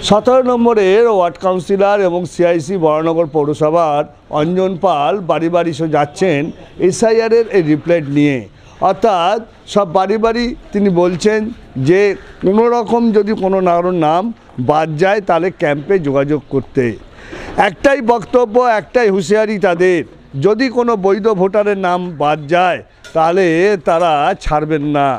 17 নম্বরের ward councillor এবং CIC Baranagar পৌরসভার অঞ্জন পাল বাড়ি বাড়ি যাচ্ছেন এসআইআরের এই রিপ্লেট নিয়ে। অর্থাৎ সব বাড়ি বাড়ি তিনি বলছেন যে কোনো রকম যদি কোনো নাম বাদ যায় তাহলে ক্যাম্পে যোগাযোগ করতে। একটাই বক্তব্য, একটাই হুঁশিয়ারি তাদের, যদি কোনো বৈধ ভোটারের নাম বাদ যায় তাহলে তারা ছাড়বেন না।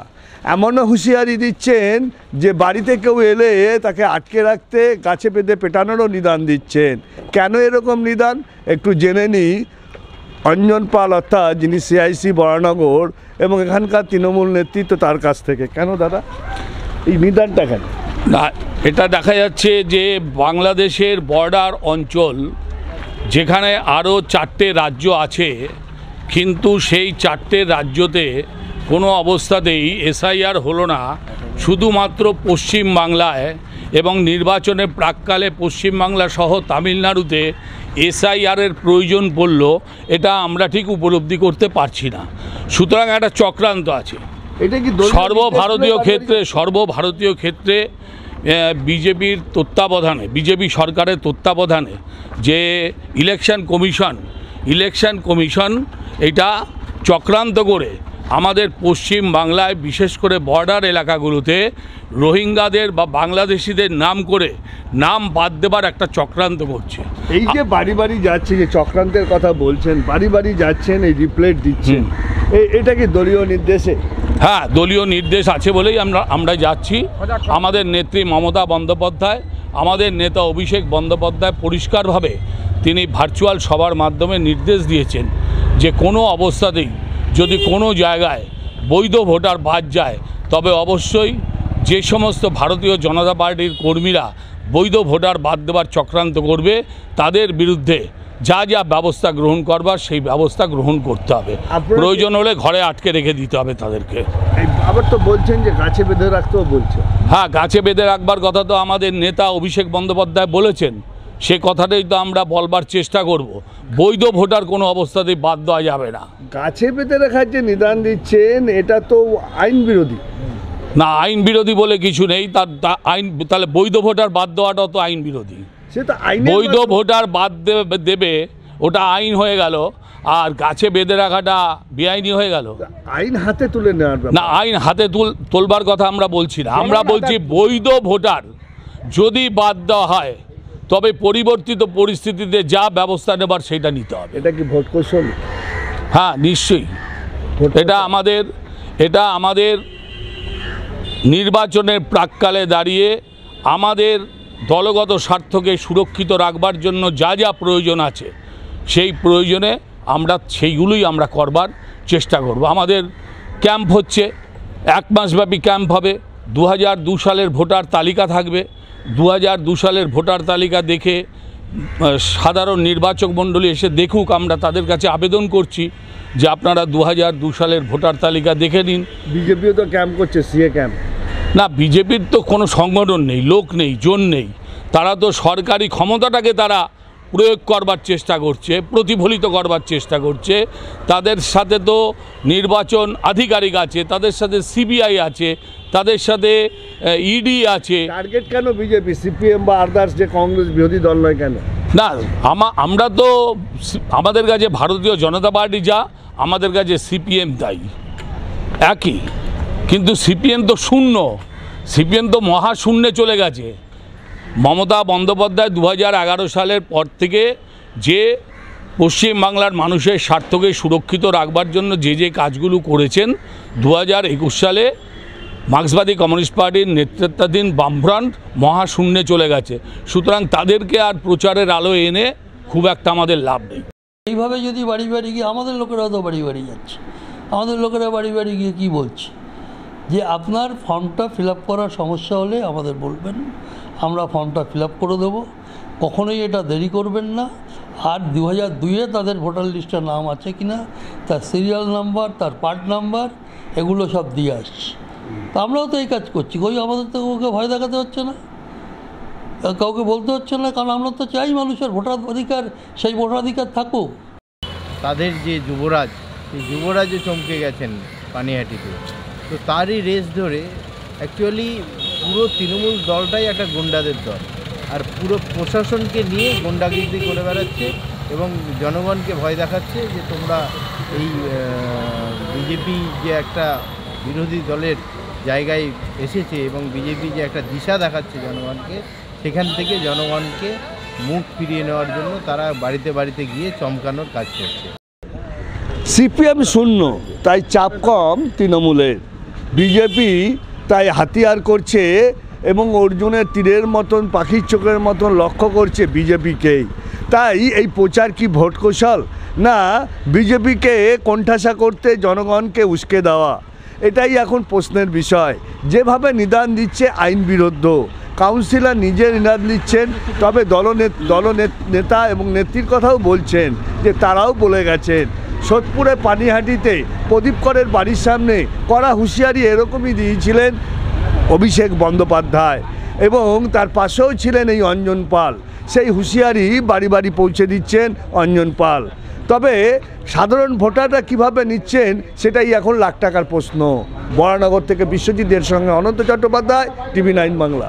এমনও হুঁশিয়ারি দিচ্ছেন যে বাড়িতে কেউ এলে তাকে আটকে রাখতে গাছে বেঁধে পেটানোরও নিদান দিচ্ছেন। কেন এরকম নিদান একটু জেনে নিই অঞ্জন পাল অর্থাৎ যিনি সিআইসি বরানগর এবং এখানকার তৃণমূল নেতৃত্ব তার কাছ থেকে। কেন দাদা এই নিদানটা কেন? না, এটা দেখা যাচ্ছে যে বাংলাদেশের বর্ডার অঞ্চল যেখানে আরও 4টে রাজ্য আছে, কিন্তু সেই 4টে রাজ্যতে কোনো অবস্থাতেই এসআইআর হলো না। শুধুমাত্র পশ্চিমবাংলায় এবং নির্বাচনের প্রাককালে পশ্চিমবাংলা সহ তামিলনাড়ুতে এসআইআরের প্রয়োজন পড়ল, এটা আমরা ঠিক উপলব্ধি করতে পারছি না। সুতরাং একটা চক্রান্ত আছে। এটা কি সর্বভারতীয় ক্ষেত্রে বিজেপির তত্ত্বাবধানে, বিজেপি সরকারের তত্ত্বাবধানে যে ইলেকশন কমিশন এটা চক্রান্ত করে আমাদের পশ্চিম বাংলায় বিশেষ করে বর্ডার এলাকাগুলোতে রোহিঙ্গাদের বা বাংলাদেশিদের নাম করে নাম বাদ দেবার একটা চক্রান্ত করছে। এই যে বাড়ি বাড়ি যাচ্ছে, যে চক্রান্তের কথা বলছেন, বাড়ি বাড়ি যাচ্ছেন, এই রিপ্লেট দিচ্ছেন, এটা কি দলীয় নির্দেশে? হ্যাঁ, দলীয় নির্দেশ আছে বলেই আমরা যাচ্ছি। আমাদের নেত্রী মমতা বন্দ্যোপাধ্যায়, আমাদের নেতা অভিষেক বন্দ্যোপাধ্যায় পরিষ্কারভাবে তিনি ভার্চুয়াল সভার মাধ্যমে নির্দেশ দিয়েছেন যে কোনো অবস্থাতেই যদি কোনো জায়গায় বৈধ ভোটার বাদ যায় তবে অবশ্যই যে সমস্ত ভারতীয় জনতা পার্টির কর্মীরা বৈধ ভোটার বাদ দেওয়ার চক্রান্ত করবে তাদের বিরুদ্ধে যা যা ব্যবস্থা গ্রহণ করবার সেই ব্যবস্থা গ্রহণ করতে হবে। প্রয়োজন হলে ঘরে আটকে রেখে দিতে হবে তাদেরকে। আবার তো বলছেন যে গাছে বেঁধে রাখতেও বলছে। হ্যাঁ, গাছে বেঁধে রাখবার কথা তো আমাদের নেতা অভিষেক বন্দ্যোপাধ্যায় বলেছেন, সে কথাটাই তো আমরা বলবার চেষ্টা করব। বৈধ ভোটার কোনো অবস্থাতেই বাদ দেওয়া যাবে না। গাছে বেঁধে রাখার যে নিদান দিচ্ছেন এটা তো আইন বিরোধী। না, আইন বিরোধী বলে কিছু নেই। আইন তাহলে বৈধ ভোটার বাদ দেওয়াটাও তো আইন বিরোধী। বৈধ ভোটার বাদ দেবে ওটা আইন হয়ে গেল, আর গাছে বেঁধে রাখাটা বেআইনি হয়ে গেল। আইন হাতে তুলে নেওয়ার না, আইন হাতে তোলবার কথা আমরা বলছি না। আমরা বলছি বৈধ ভোটার যদি বাদ দেওয়া হয় তবে পরিবর্তিত পরিস্থিতিতে যা ব্যবস্থা নেবার সেটা নিতে হবে। এটা কি ভোট কৌশল? হ্যাঁ, নিশ্চয়ই। এটা আমাদের নির্বাচনের প্রাককালে দাঁড়িয়ে আমাদের দলগত স্বার্থকে সুরক্ষিত রাখবার জন্য যা যা প্রয়োজন আছে সেই প্রয়োজনে সেইগুলোই আমরা করবার চেষ্টা করব। আমাদের ক্যাম্প হচ্ছে, 1 মাসব্যাপী ক্যাম্প হবে। 2002 সালের ভোটার তালিকা থাকবে। 2002 সালের ভোটার তালিকা দেখে সাধারণ নির্বাচক মণ্ডলী এসে দেখুক। আমরা তাদের কাছে আবেদন করছি যে আপনারা 2002 সালের ভোটার তালিকা দেখে নিন। বিজেপিও তো ক্যাম্প করছে, সিএ ক্যাম্প। না, বিজেপির তো কোনো সংগঠন নেই, লোক নেই, জন নেই। তারা তো সরকারি ক্ষমতাটাকে তারা প্রয়োগ করবার চেষ্টা করছে, প্রতিফলিত করবার চেষ্টা করছে। তাদের সাথে তো নির্বাচন আধিকারিক আছে, তাদের সাথে সিবিআই আছে, তাদের সাথে ইডি আছে। টার্গেট কেন বিজেপি, সিপিএম বা আদার্স যে কংগ্রেস বিরোধী দল নয় কেন? না, আমরা তো আমাদের কাছে ভারতীয় জনতা পার্টি যা, আমাদের কাছে সিপিএম তাই একই। কিন্তু সিপিএম তো শূন্য, সিপিএম তো মহাশূন্যে চলে গেছে। মমতা বন্দ্যোপাধ্যায় 2011 সালের পর থেকে যে পশ্চিমবাংলার মানুষের স্বার্থকে সুরক্ষিত রাখবার জন্য যে কাজগুলো করেছেন, 2021 সালে মার্ক্সবাদী কমিউনিস্ট পার্টির নেতৃত্বাধীন বামফ্রন্ট মহাশূন্যে চলে গেছে। সুতরাং তাদেরকে আর প্রচারের আলো এনে খুব একটা আমাদের লাভ নেই। এইভাবে যদি বাড়ি বাড়ি গিয়ে, আমাদের লোকেরাও তো বাড়ি বাড়ি যাচ্ছে, আমাদের লোকেরা বাড়ি বাড়ি গিয়ে কী বলছে যে আপনার ফর্মটা ফিল আপ করার সমস্যা হলে আমাদের বলবেন, আমরা ফর্মটা ফিল আপ করে দেবো, কখনোই এটা দেরি করবেন না। আর 2002-এ তাদের ভোটার লিস্টে নাম আছে কিনা, তার সিরিয়াল নাম্বার, তার পার্ট নাম্বার, এগুলো সব দিয়ে আসছি। তা আমরাও তো এই কাজ করছি। আমাদের তো কাউকে ভয় দেখাতে হচ্ছে না, কাউকে বলতে হচ্ছে না, কারণ আমরা তো চাই মানুষের ভোটার অধিকার, সেই ভোটাধিকার থাকুক। তাদের যে যুবরাজ, সেই যুবরাজও চমকে গেছেন পানিহাটিতে। তো তারই রেস ধরে অ্যাকচুয়ালি পুরো তৃণমূল দলটাই একটা গুন্ডাদের দল। আর পুরো প্রশাসনকে নিয়ে গুন্ডাগিরি করে বেড়াচ্ছে এবং জনগণকে ভয় দেখাচ্ছে যে তোমরা এই বিজেপি যে একটা বিরোধী দলের জায়গায় এসেছে এবং বিজেপি যে একটা দিশা দেখাচ্ছে জনগণকে, সেখান থেকে জনগণকে মুখ ফিরিয়ে নেওয়ার জন্য তারা বাড়িতে বাড়িতে গিয়ে চমকানোর কাজ করছে। সিপিএম শূন্য, তাই চাপ কম তৃণমূলের। বিজেপি তাই হাতিয়ার করছে এবং অর্জুনের তীরের মতন, পাখির চোখের মতন লক্ষ্য করছে বিজেপিকেই। তাই এই প্রচার কি ভোট কৌশল, না বিজেপিকে কোণঠাসা করতে জনগণকে উস্কে দেওয়া? এটাই এখন প্রশ্নের বিষয়। যেভাবে নিদান দিচ্ছে আইন বিরুদ্ধ, কাউন্সিলর নিজে নিদান দিচ্ছেন, তবে নেতা এবং নেত্রীর কথাও বলছেন যে তারাও বলে গেছেন। সোদপুরে পানিহাটিতে প্রদীপ করের বাড়ির সামনে কড়া হুঁশিয়ারি এরকমই দিয়েছিলেন অভিষেক বন্দ্যোপাধ্যায় এবং তার পাশেও ছিলেন এই অঞ্জন পাল। সেই হুঁশিয়ারি বাড়ি বাড়ি পৌঁছে দিচ্ছেন অঞ্জন পাল। তবে সাধারণ ভোটাররা কিভাবে নিচ্ছেন সেটাই এখন লাখ টাকার প্রশ্ন। বরানগর থেকে বিশ্বজিতের সঙ্গে অনন্ত চট্টোপাধ্যায়, TV9 বাংলা।